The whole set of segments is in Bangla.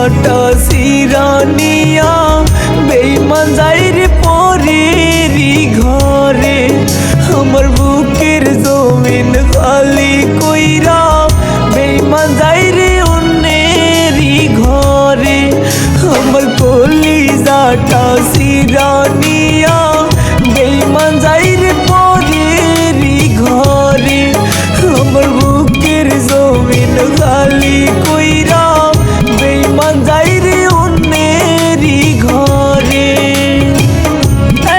যাটা সিরানিয়া বেঈমান যাইরে পরেরই ঘরে আমার বুকের জমিন খালি কইরা বেঈমান যাইরে অন্যেরই ঘরে আমার কলিজাটা সিরানিয়া বেঈমান যাইরে পরেরই ঘরে আমার বুকের জমিন খালি কইরা বেঈমান যাইরে অন্যেরই ঘরে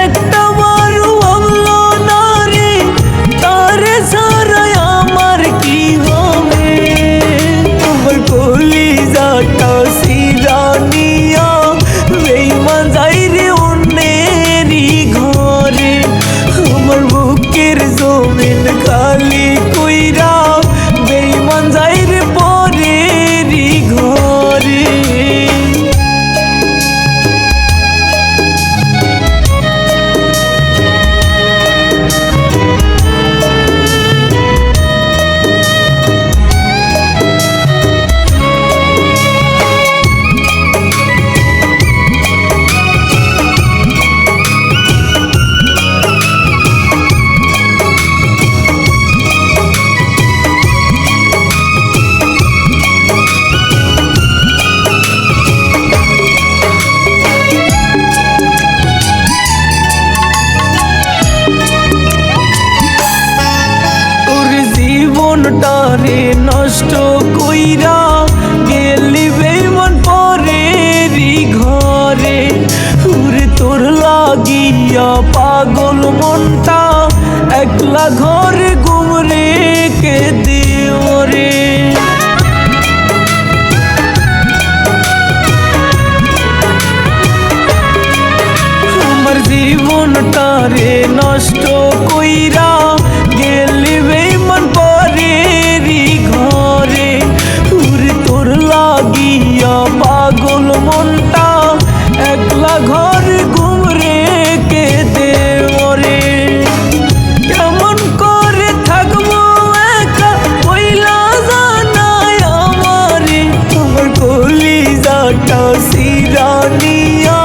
একটা বারো ভাবলো না রে তারে ছাড়াই আমার কি হবে আমার কলিজাটা সিরানিয়া বেঈমান যাইরে অন্যেরই ঘরে আমার বুকের জমিন খালি কইরা বেঈমান যাইরে পরেরই ঘরে জীবনটারে নষ্ট কইরা গেলি বেঈমান পরেরই ঘরে উরে তোর লাগিয়া পাগল মনটা একলা ঘরে ঘুম রেখে দিও রে আমার জীবনটারে নষ্ট কইরা গেলি বেঈমান পরেরই ঘরে উরে তোর লাগিয়া পাগল মনটা একলা ঘরে ঘুম রেখে দেও রে কেমন করে থাকবো একা কইলা জানাই আমারে আমার কলিজাটা সিরানিয়া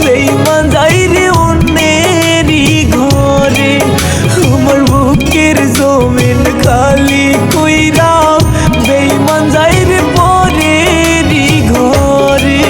বেঈমান যাইরে অন্যেরই ঘরে আমার বুকের জমিন খালি কইরা বেঈমান যাইরে পরেরই ঘরে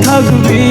থাকবি